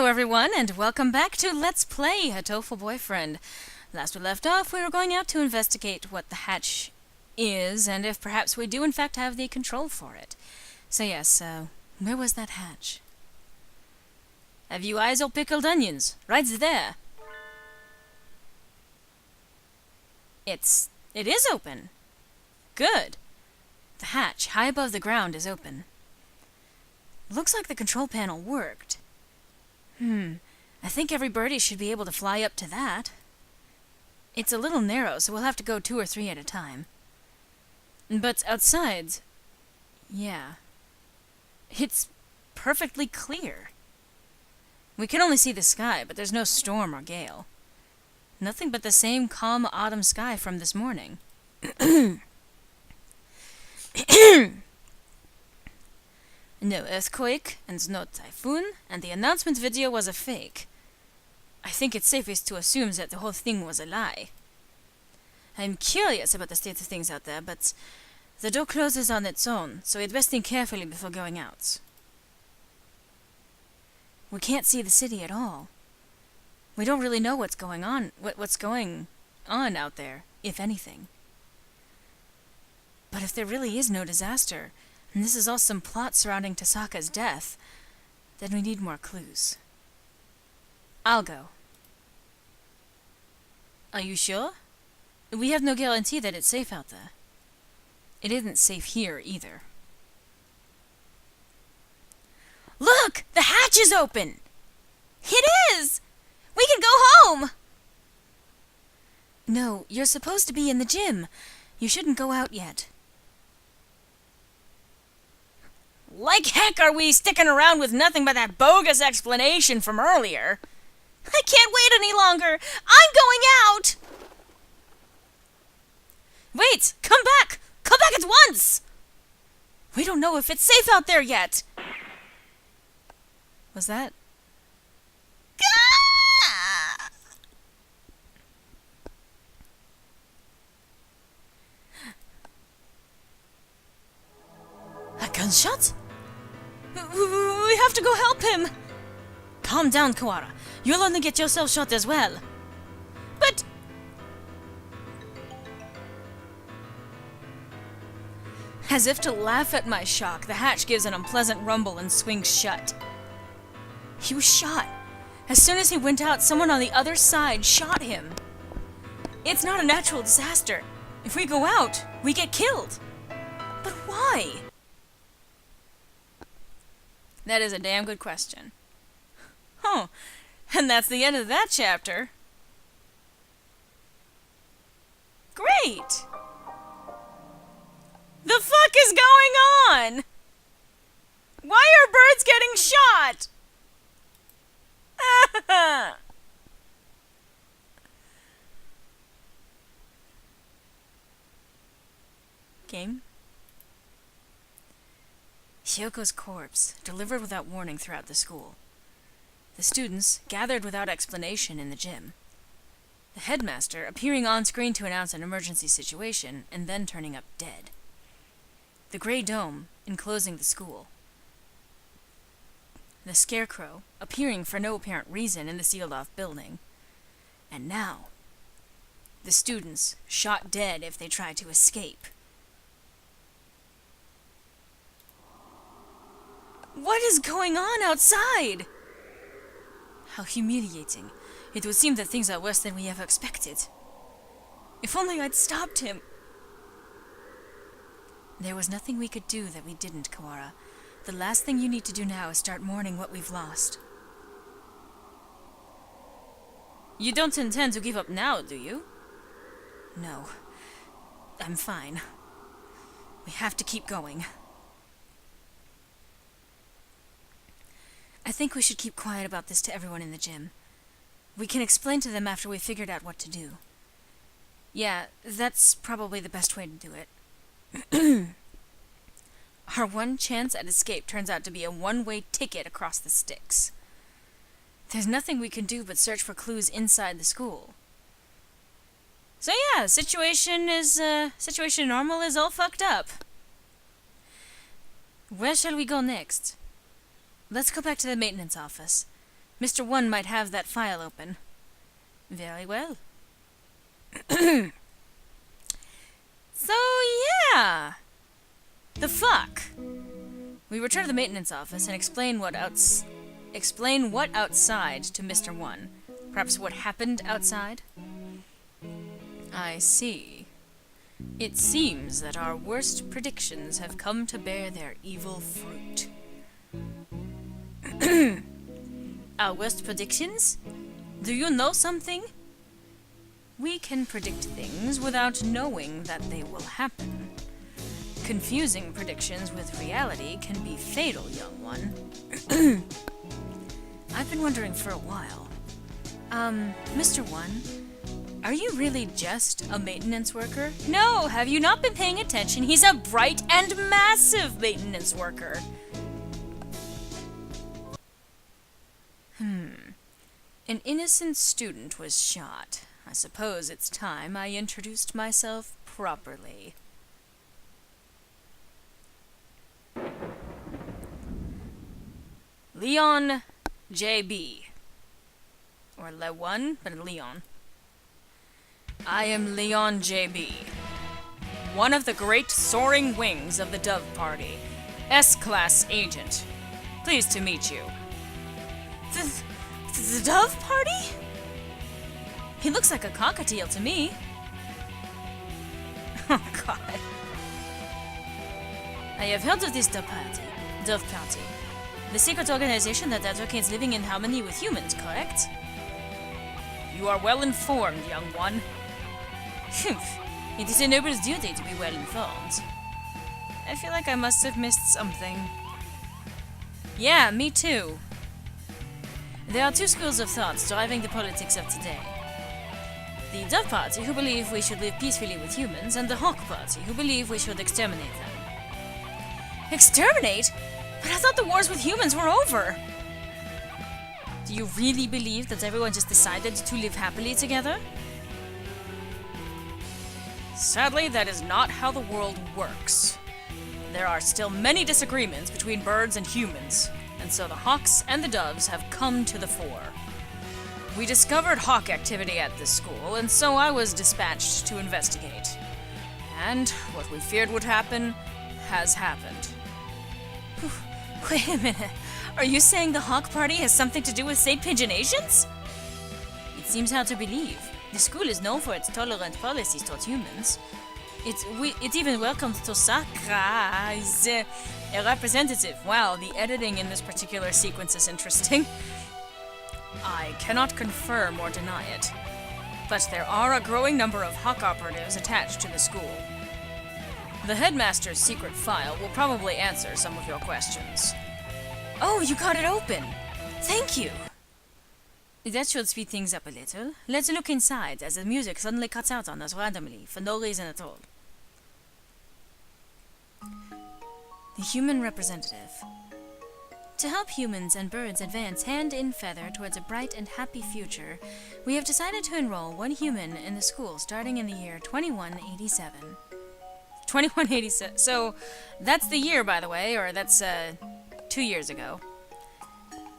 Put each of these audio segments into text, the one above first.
Hello everyone, and welcome back to Let's Play Hatoful Boyfriend. Last we left off, we were going out to investigate what the hatch is, and if perhaps we do in fact have the control for it. So yes, where was that hatch? Have you eyes or pickled onions? Right there. It is open. Good. The hatch, high above the ground, is open. Looks like the control panel worked. I think every birdie should be able to fly up to that. It's a little narrow, so we'll have to go 2 or 3 at a time. But outside, yeah, it's perfectly clear. We can only see the sky, but there's no storm or gale. Nothing but the same calm autumn sky from this morning. No earthquake and no typhoon, and the announcement video was a fake. I think it's safest to assume that the whole thing was a lie. I'm curious about the state of things out there, but the door closes on its own, so we'd best think carefully before going out. We can't see the city at all. We don't really know what's going on out there, if anything. But if there really is no disaster, and this is all some plot surrounding Tasaka's death, then we need more clues. I'll go. Are you sure? We have no guarantee that it's safe out there. It isn't safe here, either. Look! The hatch is open! It is! We can go home! No, you're supposed to be in the gym. You shouldn't go out yet. Like heck are we sticking around with nothing but that bogus explanation from earlier? I can't wait any longer! I'm going out! Wait! Come back! Come back at once! We don't know if it's safe out there yet! Was that... A gunshot? We have to go help him! Calm down, Kawara. You'll only get yourself shot as well. But... As if to laugh at my shock, the hatch gives an unpleasant rumble and swings shut. He was shot. As soon as he went out, someone on the other side shot him. It's not a natural disaster. If we go out, we get killed. But why? That is a damn good question. Oh, and that's the end of that chapter. Great! The fuck is going on? Why are birds getting shot? Game? Shioko's corpse, delivered without warning throughout the school. The students gathered without explanation in the gym. The headmaster appearing on screen to announce an emergency situation and then turning up dead. The gray dome enclosing the school. The scarecrow appearing for no apparent reason in the sealed-off building. And now, the students shot dead if they tried to escape. What is going on outside? How humiliating. It would seem that things are worse than we ever expected. If only I'd stopped him. There was nothing we could do that we didn't, Kawara. The last thing you need to do now is start mourning what we've lost. You don't intend to give up now, do you? No. I'm fine. We have to keep going. I think we should keep quiet about this to everyone in the gym. We can explain to them after we've figured out what to do. Yeah, that's probably the best way to do it. Our one chance at escape turns out to be a one-way ticket across the sticks. There's nothing we can do but search for clues inside the school. So yeah, situation normal is all fucked up. Where shall we go next? Let's go back to the maintenance office. Mr. One might have that file open. Very well. So, yeah. The fuck? We return to the maintenance office and explain what outside to Mr. One. Perhaps what happened outside? I see. It seems that our worst predictions have come to bear their evil fruit. Our worst predictions? Do you know something? We can predict things without knowing that they will happen. Confusing predictions with reality can be fatal, young one. I've been wondering for a while. Mr. One, are you really just a maintenance worker? No, have you not been paying attention? He's a bright and massive maintenance worker. An innocent student was shot. I suppose it's time I introduced myself properly. Leon J.B. Or Le1, but Leon. I am Leon J.B., one of the great soaring wings of the Dove Party, S-Class agent. Pleased to meet you. The Dove Party? He looks like a cockatiel to me. Oh, God. I have heard of this Dove Party. The secret organization that advocates living in harmony with humans, correct? You are well informed, young one. Humph. It is a noble's duty to be well informed. I feel like I must have missed something. Yeah, me too. There are two schools of thought driving the politics of today. The Dove Party, who believe we should live peacefully with humans, and the Hawk Party, who believe we should exterminate them. Exterminate? But I thought the wars with humans were over! Do you really believe that everyone just decided to live happily together? Sadly, that is not how the world works. There are still many disagreements between birds and humans, and so the hawks and the doves have come to the fore. We discovered hawk activity at this school, and so I was dispatched to investigate. And what we feared would happen has happened. Wait a minute. Are you saying the Hawk Party has something to do with St. Pigeonations? It seems hard to believe. The school is known for its tolerant policies towards humans. It even welcomed Tosaka as a representative. Wow, the editing in this particular sequence is interesting. I cannot confirm or deny it, but there are a growing number of Hawk operatives attached to the school. The headmaster's secret file will probably answer some of your questions. Oh, you got it open! Thank you! That should speed things up a little. Let's look inside, as the music suddenly cuts out on us randomly, for no reason at all. The human representative. To help humans and birds advance hand in feather towards a bright and happy future, we have decided to enroll one human in the school starting in the year 2187. 2187. So, that's the year, by the way, or that's, 2 years ago.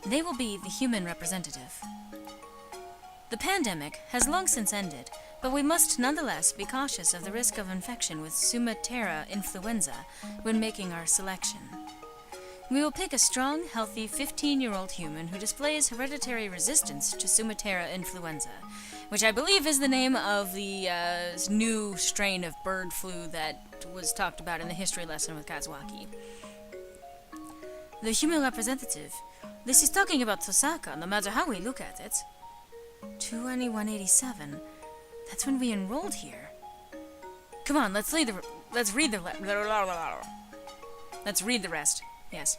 They will be the human representative. The pandemic has long since ended, but we must nonetheless be cautious of the risk of infection with Sumatera influenza when making our selection. We will pick a strong, healthy 15-year-old human who displays hereditary resistance to Sumatera influenza, which I believe is the name of the new strain of bird flu that was talked about in the history lesson with Kazuaki. The human representative. This is talking about Tosaka, no matter how we look at it. 2187. That's when we enrolled here. Come on, let's read the rest. Yes.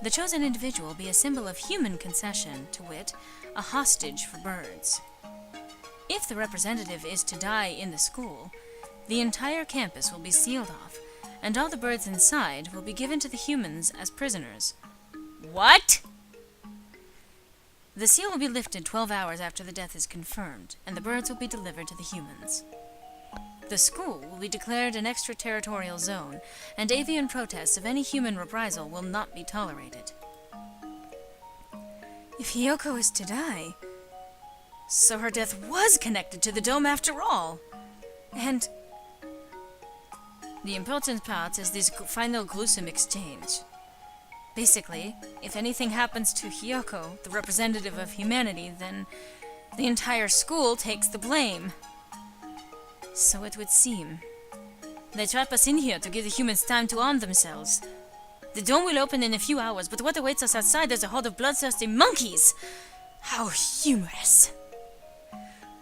The chosen individual will be a symbol of human concession, to wit, a hostage for birds. If the representative is to die in the school, the entire campus will be sealed off, and all the birds inside will be given to the humans as prisoners. What? The seal will be lifted 12 hours after the death is confirmed, and the birds will be delivered to the humans. The school will be declared an extraterritorial zone, and avian protests of any human reprisal will not be tolerated. If Hiyoko is to die, so her death was connected to the dome after all. And the important part is this final gruesome exchange. Basically, if anything happens to Hiyoko, the representative of humanity, then the entire school takes the blame. So it would seem. They trap us in here to give the humans time to arm themselves. The dome will open in a few hours, but what awaits us outside is a horde of bloodthirsty monkeys! How humorous!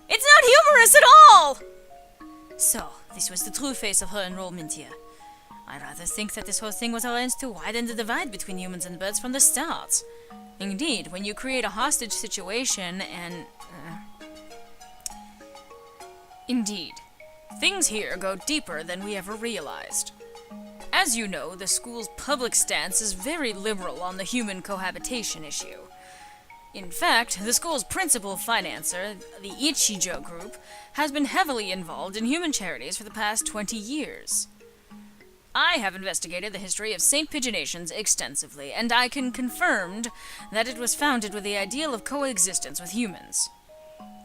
It's not humorous at all! So, this was the true face of her enrollment here. I rather think that this whole thing was arranged to widen the divide between humans and birds from the start. Indeed, when you create a hostage situation and... Indeed. Things here go deeper than we ever realized. As you know, the school's public stance is very liberal on the human cohabitation issue. In fact, the school's principal financer, the Ichijo Group, has been heavily involved in human charities for the past 20 years. I have investigated the history of St. Pigeonations extensively, and I can confirm that it was founded with the ideal of coexistence with humans.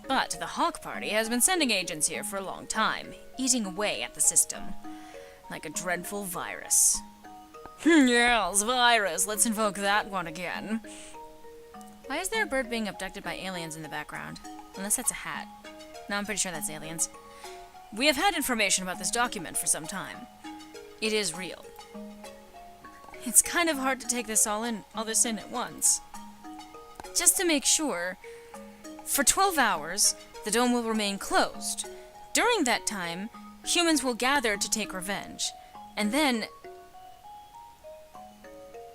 But the Hawk Party has been sending agents here for a long time, eating away at the system, like a dreadful virus. Yes, virus, let's invoke that one again. Why is there a bird being abducted by aliens in the background? Unless that's a hat. No, I'm pretty sure that's aliens. We have had information about this document for some time. It is real. It's kind of hard to take all this in at once. Just to make sure, for 12 hours, the dome will remain closed. During that time, humans will gather to take revenge. And then,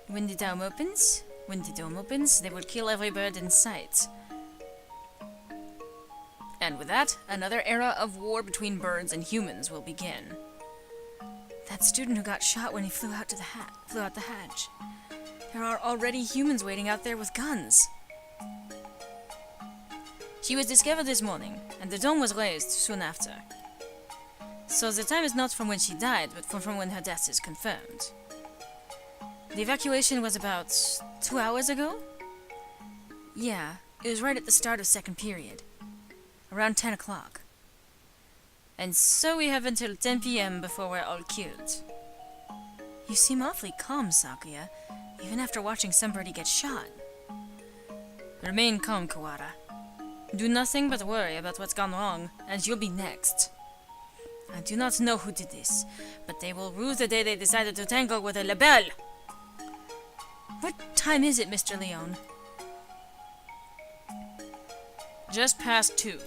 when the dome opens, they will kill every bird in sight. And with that, another era of war between birds and humans will begin. That student who got shot when he flew out the hatch. There are already humans waiting out there with guns. She was discovered this morning, and the dome was raised soon after. So the time is not from when she died, but from when her death is confirmed. The evacuation was about 2 hours ago? Yeah, it was right at the start of second period. Around 10 o'clock. And so we have until 10 p.m. before we're all killed. You seem awfully calm, Sakuya, even after watching somebody get shot. Remain calm, Kawara. Do nothing but worry about what's gone wrong, and you'll be next. I do not know who did this, but they will rue the day they decided to tangle with a labelle. What time is it, Mr. Leon? Just past 2.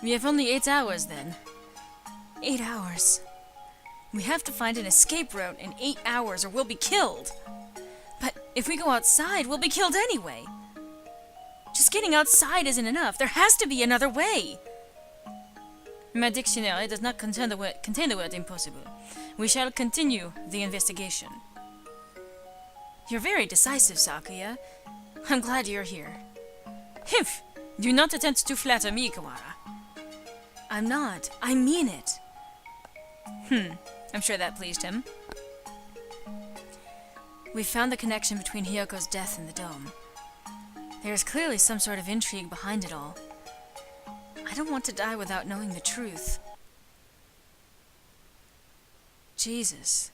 We have only 8 hours, then. 8 hours. We have to find an escape route in 8 hours or we'll be killed. But if we go outside, we'll be killed anyway. Just getting outside isn't enough. There has to be another way. My dictionary does not contain the word impossible. We shall continue the investigation. You're very decisive, Sakuya. I'm glad you're here. Himph! Do not attempt to flatter me, Kawara. I'm not. I mean it. I'm sure that pleased him. We found the connection between Hiyoko's death and the dome. There is clearly some sort of intrigue behind it all. I don't want to die without knowing the truth. Jesus.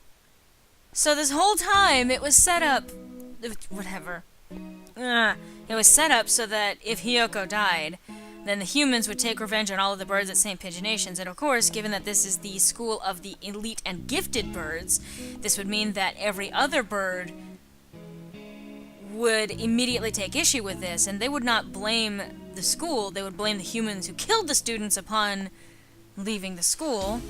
So this whole time it was set up... Whatever. It was set up so that if Hiyoko died, then the humans would take revenge on all of the birds at St. Pigeonations. And of course, given that this is the school of the elite and gifted birds, this would mean that every other bird would immediately take issue with this, and they would not blame the school, they would blame the humans who killed the students upon leaving the school.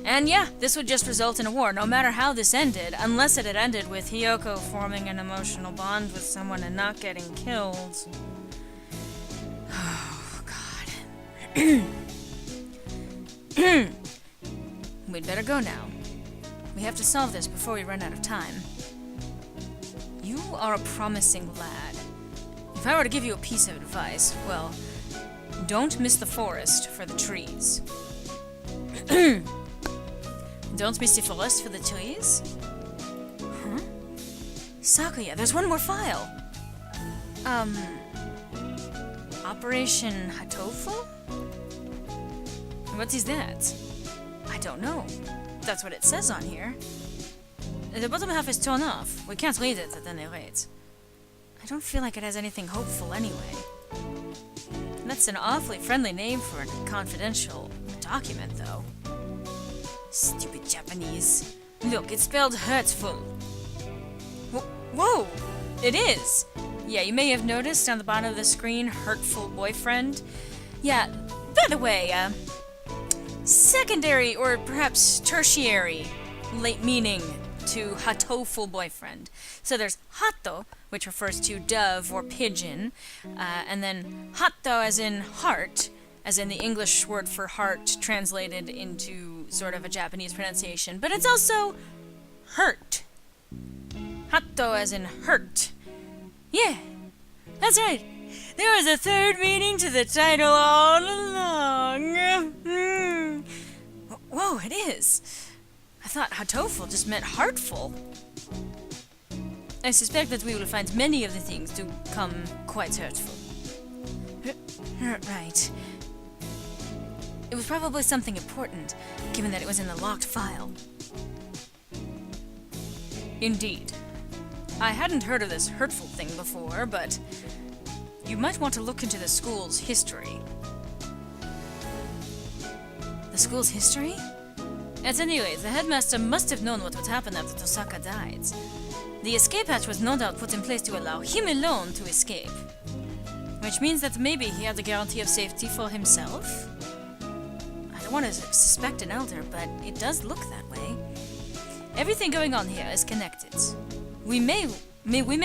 And yeah, this would just result in a war, no matter how this ended, unless it had ended with Hiyoko forming an emotional bond with someone and not getting killed. Oh, God. We'd better go now. We have to solve this before we run out of time. You are a promising lad. If I were to give you a piece of advice, well, don't miss the forest for the trees. Don't miss the forest for the trees? Huh? Sakuya, there's one more file. Operation Hatoful? What is that? I don't know. That's what it says on here. The bottom half is torn off. We can't read it at any rate. I don't feel like it has anything hopeful anyway. That's an awfully friendly name for a confidential document, though. Stupid Japanese. Look, it's spelled Hurtful. Whoa! It is! Yeah, you may have noticed on the bottom of the screen, Hurtful boyfriend. Yeah, by the way, secondary or perhaps tertiary late meaning to Hatoful boyfriend. So there's Hato, which refers to dove or pigeon, and then Hato as in heart, as in the English word for heart translated into sort of a Japanese pronunciation, but it's also hurt. Hato as in hurt. Yeah, that's right. There was a third meaning to the title all along. Whoa, it is. I thought Hatoful just meant heartful. I suspect that we will find many of the things to come quite hurtful. Right. It was probably something important, given that it was in the locked file. Indeed. I hadn't heard of this Hurtful thing before, but you might want to look into the school's history. The school's history? At any rate, the headmaster must have known what would happen after Tosaka died. The escape hatch was no doubt put in place to allow him alone to escape. Which means that maybe he had a guarantee of safety for himself? I don't want to suspect an elder, but it does look that way. Everything going on here is connected. We may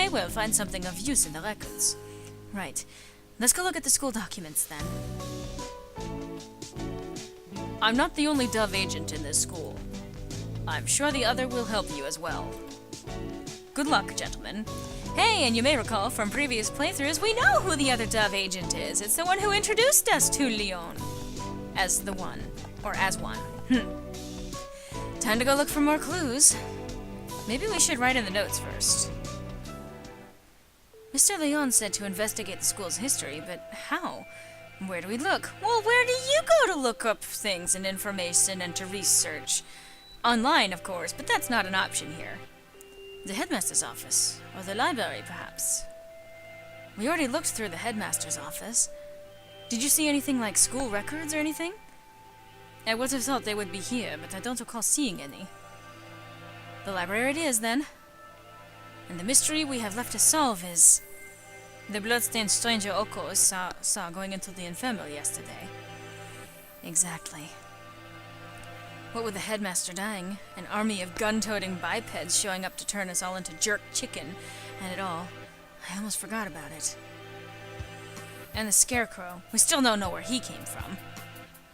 well find something of use in the records. Right. Let's go look at the school documents then. I'm not the only Dove agent in this school. I'm sure the other will help you as well. Good luck, gentlemen. Hey, and you may recall from previous playthroughs, we know who the other Dove agent is. It's the one who introduced us to Leon. As the one. Or as one. Time to go look for more clues. Maybe we should write in the notes first. Mr. Leon said to investigate the school's history, but how? Where do we look? Well, where do you go to look up things and information and to research? Online, of course, but that's not an option here. The headmaster's office, or the library, perhaps. We already looked through the headmaster's office. Did you see anything like school records or anything? I would have thought they would be here, but I don't recall seeing any. The library it is, then. And the mystery we have left to solve is... the bloodstained stranger Oko saw going into the infirmary yesterday. Exactly. What with the headmaster dying, an army of gun-toting bipeds showing up to turn us all into jerk chicken, and it all, I almost forgot about it. And the scarecrow, we still don't know where he came from.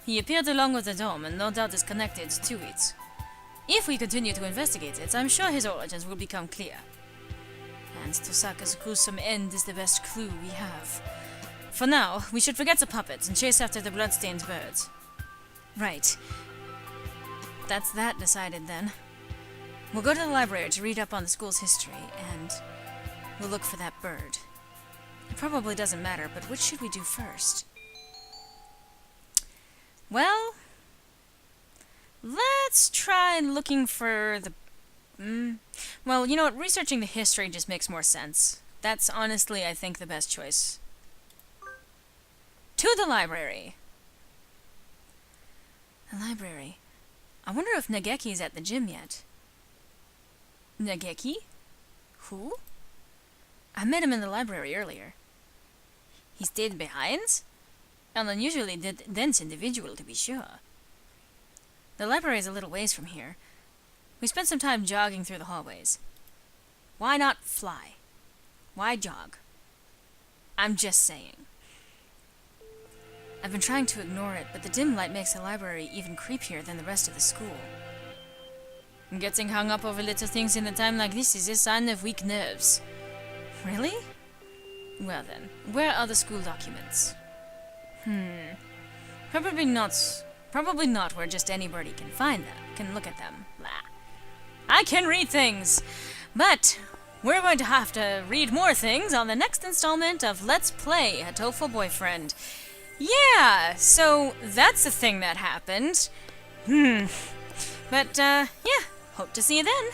He appeared along with the dome, and no doubt is connected to it. If we continue to investigate it, I'm sure his origins will become clear. And Tosaka's gruesome end is the best clue we have. For now, we should forget the puppets and chase after the bloodstained birds. Right. That's that decided then. We'll go to the library to read up on the school's history, and we'll look for that bird. It probably doesn't matter, but what should we do first? Well, let's try looking for the... Well, you know what? Researching the history just makes more sense. That's honestly, I think, the best choice. To the library! The library. I wonder if Nageki's at the gym yet. Nageki? Who? I met him in the library earlier. He stayed behind? An unusually dense individual, to be sure. The library is a little ways from here. We spent some time jogging through the hallways. Why not fly? Why jog? I'm just saying. I've been trying to ignore it, but the dim light makes the library even creepier than the rest of the school. Getting hung up over little things in a time like this is a sign of weak nerves. Really? Well then, where are the school documents? Probably not where just anybody can find them, can look at them. Blah. I can read things! But we're going to have to read more things on the next installment of Let's Play Hatoful Boyfriend. Yeah, so that's the thing that happened. But, yeah, hope to see you then.